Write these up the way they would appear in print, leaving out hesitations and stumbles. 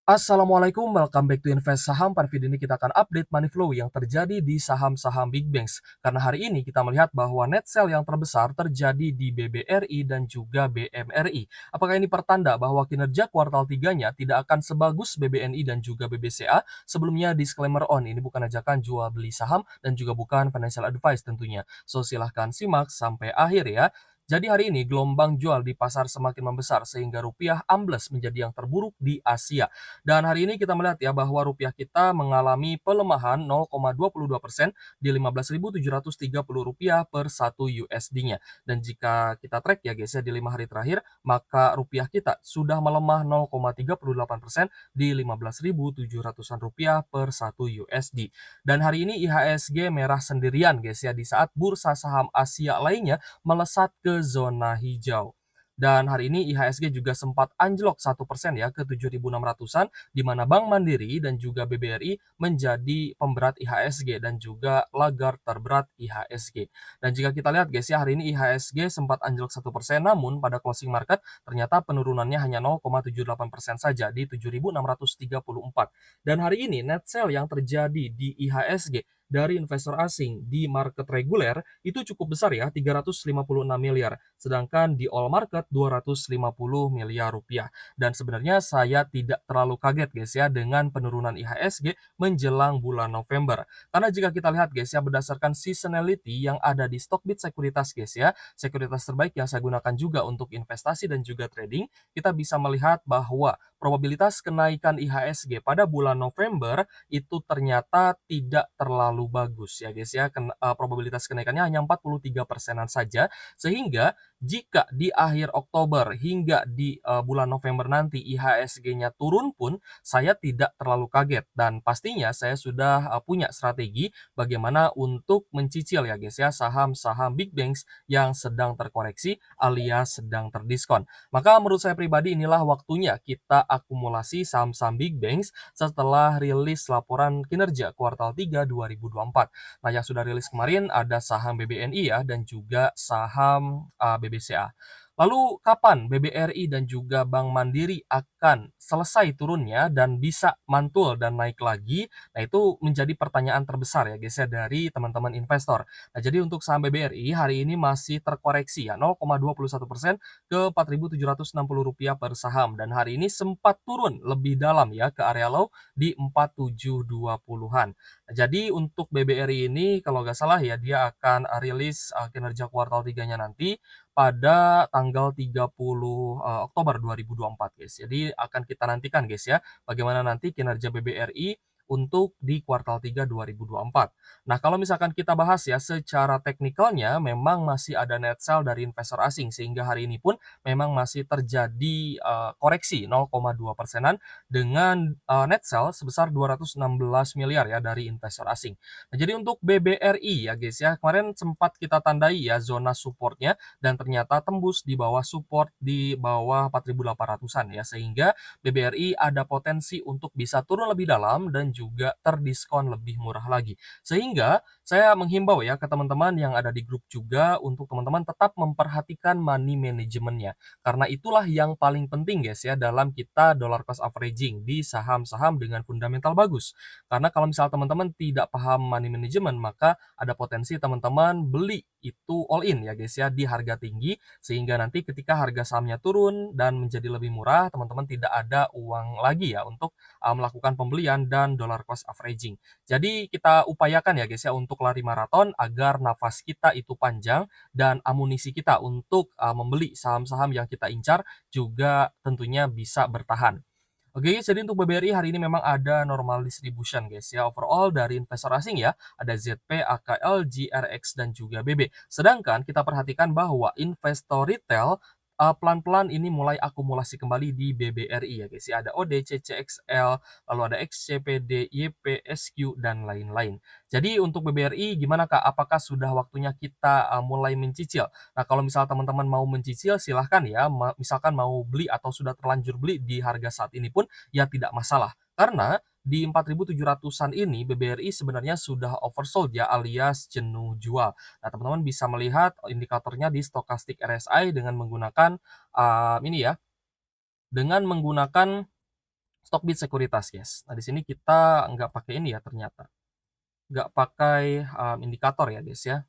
Assalamualaikum, welcome back to Invest Saham. Pada video ini kita akan update money flow yang terjadi di saham-saham big banks. Karena hari ini kita melihat bahwa net sell yang terbesar terjadi di BBRI dan juga BMRI. Apakah ini pertanda bahwa kinerja kuartal 3-nya tidak akan sebagus BBNI dan juga BBCA? Sebelumnya disclaimer on, ini bukan ajakan jual beli saham dan juga bukan financial advice tentunya. So silahkan simak sampai akhir ya. Jadi hari ini gelombang jual di pasar semakin membesar sehingga rupiah ambles menjadi yang terburuk di Asia. Dan hari ini kita melihat ya bahwa rupiah kita mengalami pelemahan 0,22% di Rp15.730 per 1 USD-nya. Dan jika kita track ya guys ya di 5 hari terakhir, maka rupiah kita sudah melemah 0,38% di Rp15.700-an per 1 USD. Dan hari ini IHSG merah sendirian guys ya di saat bursa saham Asia lainnya melesat ke zona hijau. Dan hari ini IHSG juga sempat anjlok 1% ya ke 7.600-an, di mana Bank Mandiri dan juga BBRI menjadi pemberat IHSG dan juga lagar terberat IHSG. Dan jika kita lihat guys ya, hari ini IHSG sempat anjlok 1%, namun pada closing market ternyata penurunannya hanya 0,78% saja di 7.634. Dan hari ini net sell yang terjadi di IHSG dari investor asing di market reguler itu cukup besar ya, 356 miliar. Sedangkan di all market 250 miliar rupiah. Dan sebenarnya saya tidak terlalu kaget guys ya dengan penurunan IHSG menjelang bulan November. Karena jika kita lihat guys ya berdasarkan seasonality yang ada di Stockbit Sekuritas guys ya, sekuritas terbaik yang saya gunakan juga untuk investasi dan juga trading, kita bisa melihat bahwa probabilitas kenaikan IHSG pada bulan November itu ternyata tidak terlalu bagus ya guys ya. Probabilitas kenaikannya hanya 43%-an saja, sehingga jika di akhir Oktober hingga di bulan November nanti IHSG-nya turun pun saya tidak terlalu kaget, dan pastinya saya sudah punya strategi bagaimana untuk mencicil ya guys ya saham-saham big banks yang sedang terkoreksi alias sedang terdiskon. Maka menurut saya pribadi inilah waktunya kita akumulasi saham-saham big banks setelah rilis laporan kinerja kuartal 3 2024. Nah, yang sudah rilis kemarin ada saham BBNI ya dan juga saham BBCA. Lalu kapan BBRI dan juga Bank Mandiri akan selesai turunnya dan bisa mantul dan naik lagi? Nah, itu menjadi pertanyaan terbesar ya guys ya dari teman-teman investor. Nah, jadi untuk saham BBRI hari ini masih terkoreksi ya 0,21% ke Rp4.760 per saham, dan hari ini sempat turun lebih dalam ya ke area low di 4.720-an. Jadi untuk BBRI ini kalau nggak salah ya dia akan rilis kinerja kuartal 3-nya nanti pada tanggal 30 Oktober 2024 guys. Jadi akan kita nantikan guys ya bagaimana nanti kinerja BBRI untuk di kuartal 3 2024. Nah, kalau misalkan kita bahas ya secara teknikalnya memang masih ada net sell dari investor asing sehingga hari ini pun memang masih terjadi koreksi 0,2%-an dengan net sell sebesar 216 miliar ya dari investor asing. Nah, jadi untuk BBRI ya guys ya, kemarin sempat kita tandai ya zona supportnya dan ternyata tembus di bawah support di bawah 4.800-an ya, sehingga BBRI ada potensi untuk bisa turun lebih dalam dan juga terdiskon lebih murah lagi. Sehingga saya menghimbau ya ke teman-teman yang ada di grup juga untuk teman-teman tetap memperhatikan money manajemennya. Karena itulah yang paling penting guys ya dalam kita dollar cost averaging di saham-saham dengan fundamental bagus. Karena kalau misal teman-teman tidak paham money management, maka ada potensi teman-teman beli itu all in ya guys ya di harga tinggi, sehingga nanti ketika harga sahamnya turun dan menjadi lebih murah, teman-teman tidak ada uang lagi ya untuk melakukan pembelian dan dollar cost averaging. Jadi kita upayakan ya guys ya untuk lari maraton agar nafas kita itu panjang dan amunisi kita untuk membeli saham-saham yang kita incar juga tentunya bisa bertahan. Oke, jadi untuk BBRI hari ini memang ada normal distribution guys ya. Overall dari investor asing ya, ada ZP, AKL, GRX, dan juga BB. Sedangkan kita perhatikan bahwa investor retail pelan-pelan ini mulai akumulasi kembali di BBRI ya guys ya. Ada OD, CCXL, lalu ada XCPD, YP, SQ, dan lain-lain. Jadi untuk BBRI gimana Kak? Apakah sudah waktunya kita mulai mencicil? Nah, kalau misal teman-teman mau mencicil silahkan ya, misalkan mau beli atau sudah terlanjur beli di harga saat ini pun ya tidak masalah. Karena di 4.700-an ini BBRI sebenarnya sudah oversold ya alias jenuh jual. Nah, teman-teman bisa melihat indikatornya di Stochastic RSI dengan menggunakan ini ya, dengan menggunakan Stockbit Sekuritas, guys. Nah, di sini kita nggak pakai ini ya ternyata, nggak pakai, indikator ya, guys, ya.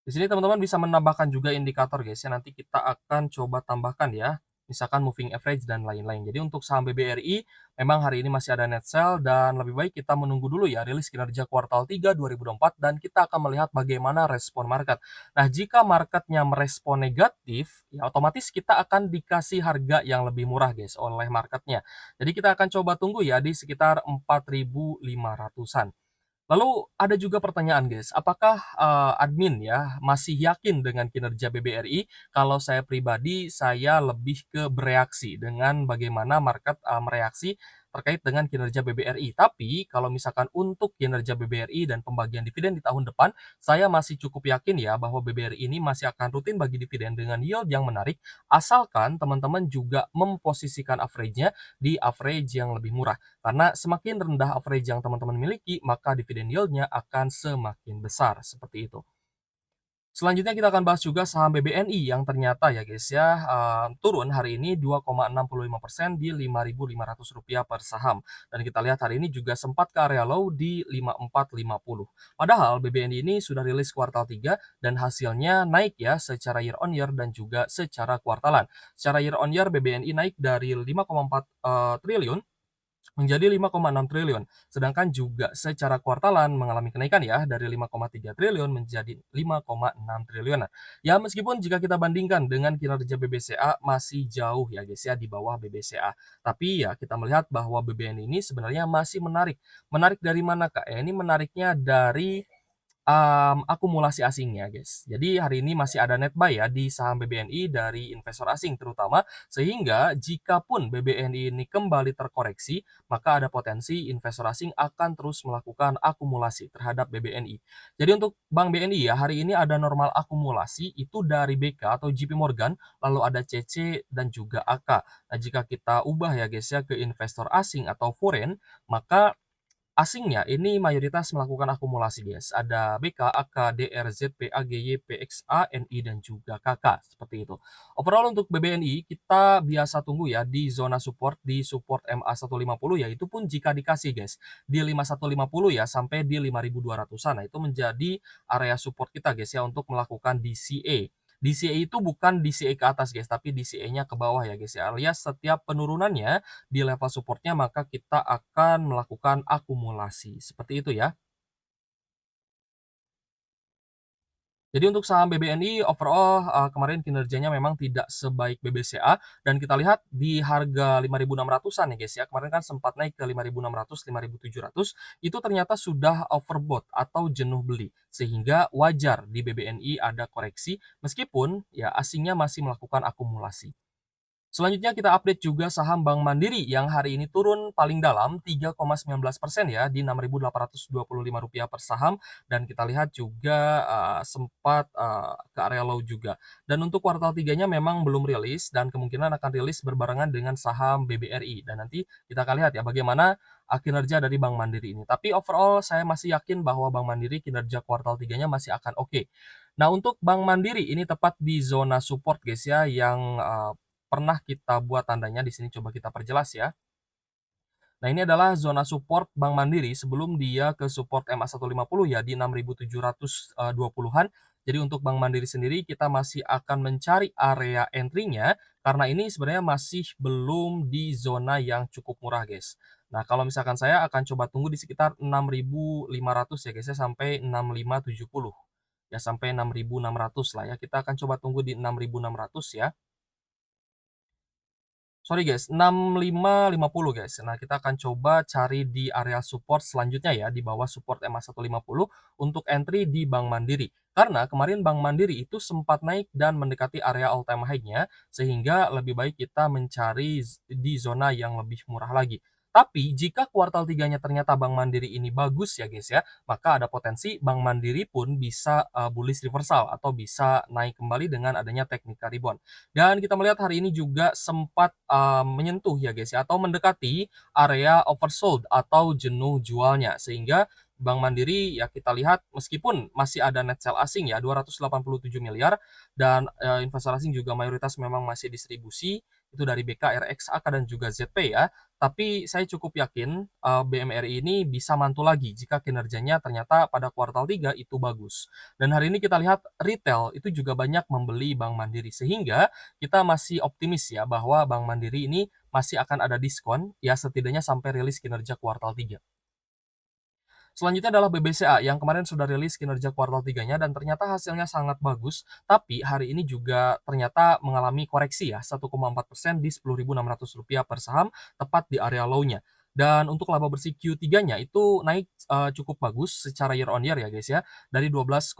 Di sini teman-teman bisa menambahkan juga indikator guys ya, nanti kita akan coba tambahkan ya, misalkan moving average dan lain-lain. Jadi untuk saham BBRI memang hari ini masih ada net sell dan lebih baik kita menunggu dulu ya rilis kinerja kuartal 3 2024 dan kita akan melihat bagaimana respon market. Nah, jika marketnya merespon negatif, ya otomatis kita akan dikasih harga yang lebih murah guys oleh marketnya. Jadi kita akan coba tunggu ya di sekitar 4.500-an. Lalu ada juga pertanyaan guys, apakah, admin ya masih yakin dengan kinerja BBRI? Kalau saya pribadi, saya lebih ke bereaksi dengan bagaimana market, mereaksi terkait dengan kinerja BBRI. Tapi kalau misalkan untuk kinerja BBRI dan pembagian dividen di tahun depan, saya masih cukup yakin ya bahwa BBRI ini masih akan rutin bagi dividen dengan yield yang menarik, asalkan teman-teman juga memposisikan average-nya di average yang lebih murah. Karena semakin rendah average yang teman-teman miliki, maka dividen yield-nya akan semakin besar, seperti itu. Selanjutnya kita akan bahas juga saham BBNI yang ternyata ya guys ya, turun hari ini 2,65% di Rp5.500 per saham. Dan kita lihat hari ini juga sempat ke area low di 5450. Padahal BBNI ini sudah rilis kuartal 3 dan hasilnya naik ya secara year on year dan juga secara kuartalan. Secara year on year BBNI naik dari 5,4 triliun menjadi 5,6 triliun. Sedangkan juga secara kuartalan mengalami kenaikan ya dari 5,3 triliun menjadi 5,6 triliunan. Ya meskipun jika kita bandingkan dengan kinerja BBCA masih jauh ya guys ya di bawah BBCA. Tapi ya kita melihat bahwa BBN ini sebenarnya masih menarik. Menarik dari mana Kak? Ya ini menariknya dari akumulasi asingnya, guys. Jadi hari ini masih ada net buy ya di saham BBNI dari investor asing terutama, sehingga jikapun BBNI ini kembali terkoreksi, maka ada potensi investor asing akan terus melakukan akumulasi terhadap BBNI. Jadi untuk Bank BNI ya, hari ini ada normal akumulasi itu dari BK atau JP Morgan, lalu ada CC dan juga AK. Nah, jika kita ubah ya guys ya ke investor asing atau foreign, maka asingnya ini mayoritas melakukan akumulasi guys. Ada BK, AK, DR, ZP, AGY, PXA, NI, dan juga KK. Seperti itu. Overall untuk BBNI kita biasa tunggu ya di zona support, di support MA150 yaitu pun jika dikasih guys. Di 5150 ya sampai di 5200-an. Nah itu menjadi area support kita guys ya untuk melakukan DCA. DCA itu bukan DCA ke atas guys, tapi DCA-nya ke bawah ya guys ya. Alias setiap penurunannya di level supportnya maka kita akan melakukan akumulasi, seperti itu ya. Jadi untuk saham BBNI overall, kemarin kinerjanya memang tidak sebaik BBCA dan kita lihat di harga 5.600-an ya guys ya, kemarin kan sempat naik ke 5.600, 5.700, itu ternyata sudah overbought atau jenuh beli, sehingga wajar di BBNI ada koreksi meskipun ya asingnya masih melakukan akumulasi. Selanjutnya kita update juga saham Bank Mandiri yang hari ini turun paling dalam 3,19% ya di Rp6.825 per saham dan kita lihat juga sempat ke area low juga. Dan untuk kuartal 3-nya memang belum rilis dan kemungkinan akan rilis berbarengan dengan saham BBRI dan nanti kita akan lihat ya bagaimana kinerja dari Bank Mandiri ini. Tapi overall saya masih yakin bahwa Bank Mandiri kinerja kuartal 3-nya masih akan oke. Nah, untuk Bank Mandiri ini tepat di zona support guys ya yang pernah kita buat tandanya di sini coba kita perjelas ya. Nah, ini adalah zona support Bank Mandiri sebelum dia ke support MA150 ya di 6.720-an. Jadi untuk Bank Mandiri sendiri kita masih akan mencari area entry-nya karena ini sebenarnya masih belum di zona yang cukup murah, guys. Nah, kalau misalkan saya akan coba tunggu di sekitar 6.500 ya guys ya sampai 6.570. Ya sampai 6.600 lah ya. Kita akan coba tunggu di 6.600 ya. Sorry guys, 6550 guys. Nah, kita akan coba cari di area support selanjutnya ya, di bawah support MA150 untuk entry di Bank Mandiri. Karena kemarin Bank Mandiri itu sempat naik dan mendekati area all time high-nya, sehingga lebih baik kita mencari di zona yang lebih murah lagi. Tapi jika kuartal 3-nya ternyata Bank Mandiri ini bagus ya guys ya, maka ada potensi Bank Mandiri pun bisa bullish reversal atau bisa naik kembali dengan adanya technical rebound. Dan kita melihat hari ini juga sempat, menyentuh ya guys ya, atau mendekati area oversold atau jenuh jualnya. Sehingga Bank Mandiri ya kita lihat meskipun masih ada net sell asing ya 287 miliar dan, investor asing juga mayoritas memang masih distribusi, itu dari BK, RXAK, dan juga ZP ya. Tapi saya cukup yakin, BMRI ini bisa mantul lagi jika kinerjanya ternyata pada kuartal 3 itu bagus. Dan hari ini kita lihat retail itu juga banyak membeli Bank Mandiri, sehingga kita masih optimis ya bahwa Bank Mandiri ini masih akan ada diskon, ya setidaknya sampai rilis kinerja kuartal 3. Selanjutnya adalah BBCA yang kemarin sudah rilis kinerja kuartal 3-nya dan ternyata hasilnya sangat bagus, tapi hari ini juga ternyata mengalami koreksi ya, 1,4% di Rp10.600 per saham, tepat di area low-nya. Dan untuk laba bersih Q3-nya itu naik, cukup bagus secara year on year ya guys ya, dari 12,2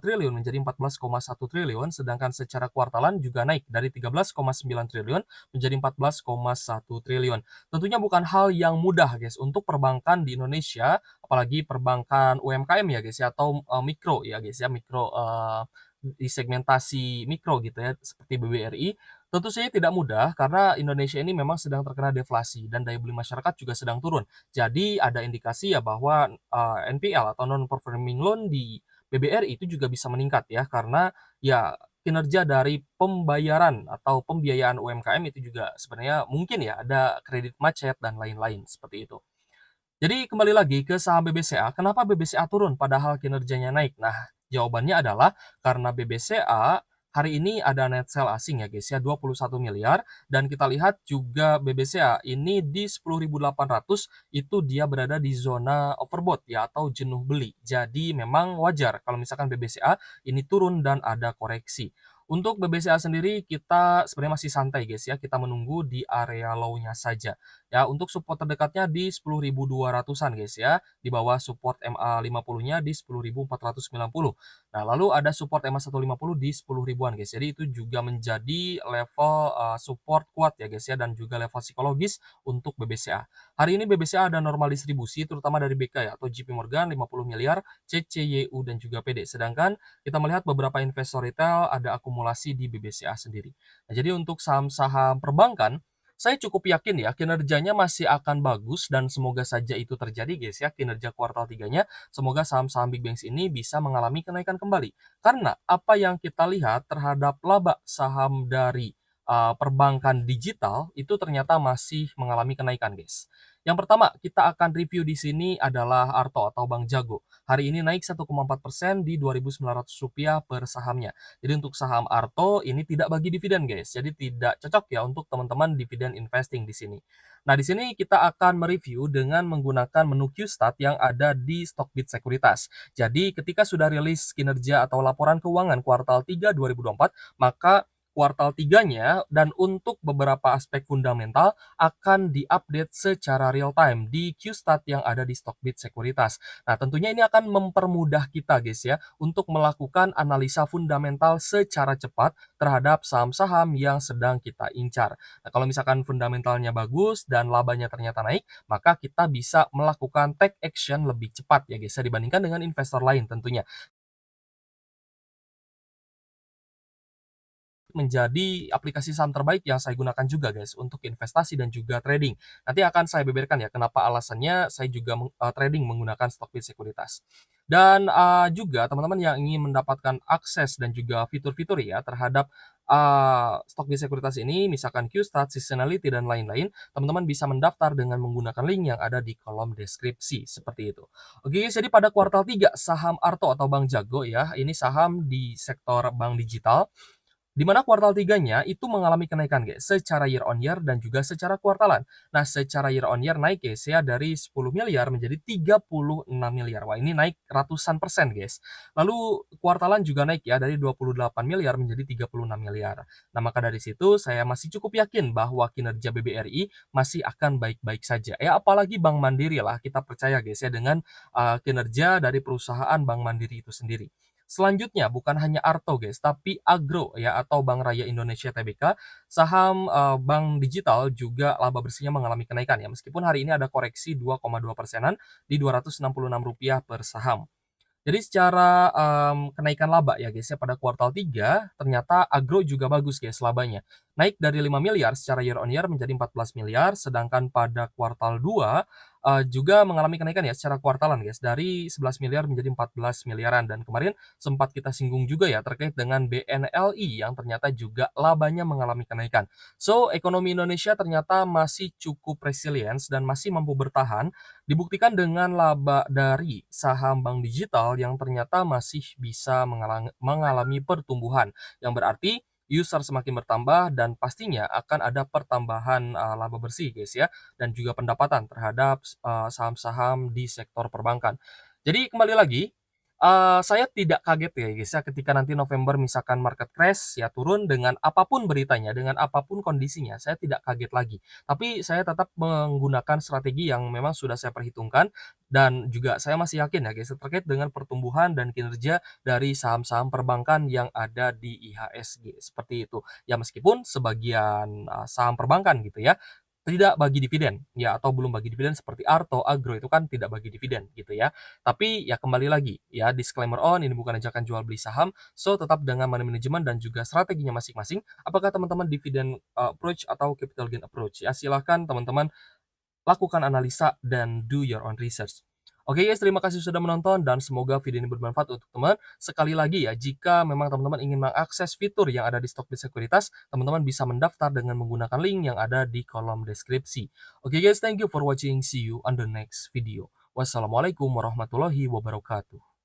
triliun menjadi 14,1 triliun, sedangkan secara kuartalan juga naik dari 13,9 triliun menjadi 14,1 triliun. Tentunya bukan hal yang mudah guys untuk perbankan di Indonesia, apalagi perbankan UMKM ya guys ya, atau, mikro ya guys ya, mikro, di segmentasi mikro gitu ya, seperti BBRI, tentu saja tidak mudah karena Indonesia ini memang sedang terkena deflasi dan daya beli masyarakat juga sedang turun. Jadi ada indikasi ya bahwa, NPL atau non performing loan di BBRI itu juga bisa meningkat ya, karena ya kinerja dari pembayaran atau pembiayaan UMKM itu juga sebenarnya mungkin ya ada kredit macet dan lain-lain, seperti itu. Jadi kembali lagi ke saham BBCA, kenapa BBCA turun padahal kinerjanya naik? Nah, jawabannya adalah karena BBCA hari ini ada net sell asing ya guys ya, 21 miliar, dan kita lihat juga BBCA ini di 10.800 itu dia berada di zona overbought ya, atau jenuh beli. Jadi memang wajar kalau misalkan BBCA ini turun dan ada koreksi. Untuk BBCA sendiri kita sebenarnya masih santai guys ya, kita menunggu di area low-nya saja. Ya, untuk support terdekatnya di 10.200-an guys ya, di bawah support MA50-nya di 10.490. Nah, lalu ada support MA150 di 10 ribuan guys. Jadi itu juga menjadi level, support kuat ya guys ya, dan juga level psikologis untuk BBCA. Hari ini BBCA ada normal distribusi terutama dari BK ya, atau JP Morgan 50 miliar, CCYU dan juga PD. Sedangkan kita melihat beberapa investor retail ada akumulasi di BBCA sendiri. Nah, jadi untuk saham-saham perbankan saya cukup yakin ya kinerjanya masih akan bagus dan semoga saja itu terjadi guys ya, kinerja kuartal 3-nya, semoga saham-saham big banks ini bisa mengalami kenaikan kembali. Karena apa yang kita lihat terhadap laba saham dari, perbankan digital itu ternyata masih mengalami kenaikan guys. Yang pertama kita akan review di sini adalah Arto atau Bank Jago. Hari ini naik 1,4% di Rp2.900 per sahamnya. Jadi untuk saham Arto ini tidak bagi dividen guys, jadi tidak cocok ya untuk teman-teman dividen investing di sini. Nah, di sini kita akan mereview dengan menggunakan menu Qstat yang ada di Stockbit Sekuritas. Jadi ketika sudah rilis kinerja atau laporan keuangan kuartal 3 2024, maka kuartal 3-nya dan untuk beberapa aspek fundamental akan diupdate secara real time di Qstat yang ada di Stockbit Sekuritas. Nah, tentunya ini akan mempermudah kita guys ya untuk melakukan analisa fundamental secara cepat terhadap saham-saham yang sedang kita incar. Nah, kalau misalkan fundamentalnya bagus dan labanya ternyata naik, maka kita bisa melakukan take action lebih cepat ya guys ya, dibandingkan dengan investor lain tentunya. Menjadi aplikasi saham terbaik yang saya gunakan juga guys untuk investasi dan juga trading. Nanti akan saya beberkan ya kenapa alasannya saya juga trading menggunakan Stockbit Sekuritas. Dan, juga teman-teman yang ingin mendapatkan akses dan juga fitur-fitur ya terhadap, Stockbit Sekuritas ini, misalkan Qstat, seasonality, dan lain-lain, teman-teman bisa mendaftar dengan menggunakan link yang ada di kolom deskripsi, seperti itu. Oke guys, jadi pada kuartal 3 saham Arto atau Bank Jago ya, ini saham di sektor bank digital di mana kuartal 3-nya itu mengalami kenaikan guys, secara year on year dan juga secara kuartalan. Nah, secara year on year naik guys ya dari 10 miliar menjadi 36 miliar. Wah, ini naik ratusan persen guys. Lalu kuartalan juga naik ya dari 28 miliar menjadi 36 miliar. Nah, maka dari situ saya masih cukup yakin bahwa kinerja BBRI masih akan baik-baik saja. Ya, apalagi Bank Mandiri lah, kita percaya guys ya dengan kinerja dari perusahaan Bank Mandiri itu sendiri. Selanjutnya bukan hanya Arto guys, tapi Agro ya atau Bank Raya Indonesia Tbk, saham, bank digital juga laba bersihnya mengalami kenaikan ya, meskipun hari ini ada koreksi 2,2 persenan di Rp266 per saham. Jadi secara, kenaikan laba ya guys ya pada kuartal 3 ternyata Agro juga bagus guys labanya. Naik dari 5 miliar secara year on year menjadi 14 miliar, sedangkan pada kuartal 2, juga mengalami kenaikan ya secara kuartalan guys, dari 11 miliar menjadi 14 miliaran dan kemarin sempat kita singgung juga ya terkait dengan BNLI yang ternyata juga labanya mengalami kenaikan. So, ekonomi Indonesia ternyata masih cukup resilience dan masih mampu bertahan, dibuktikan dengan laba dari saham bank digital yang ternyata masih bisa mengalami pertumbuhan, yang berarti user semakin bertambah dan pastinya akan ada pertambahan laba bersih guys ya, dan juga pendapatan terhadap saham-saham di sektor perbankan. Jadi kembali lagi, saya tidak kaget ya guys ya ketika nanti November misalkan market crash ya turun dengan apapun beritanya, dengan apapun kondisinya, saya tidak kaget lagi. Tapi saya tetap menggunakan strategi yang memang sudah saya perhitungkan dan juga saya masih yakin ya guys terkait dengan pertumbuhan dan kinerja dari saham-saham perbankan yang ada di IHSG, seperti itu. Ya meskipun sebagian, saham perbankan gitu ya, tidak bagi dividen, ya atau belum bagi dividen seperti Arto, Agro itu kan tidak bagi dividen gitu ya. Tapi ya kembali lagi ya disclaimer on ini bukan ajakan jual beli saham, so tetap dengan money management dan juga strateginya masing-masing. Apakah teman-teman dividen approach atau capital gain approach? Ya silahkan teman-teman lakukan analisa dan do your own research. Oke guys, terima kasih sudah menonton dan semoga video ini bermanfaat untuk teman. Sekali lagi ya, jika memang teman-teman ingin mengakses fitur yang ada di Stockbit Sekuritas, teman-teman bisa mendaftar dengan menggunakan link yang ada di kolom deskripsi. Oke guys, thank you for watching. See you on the next video. Wassalamualaikum warahmatullahi wabarakatuh.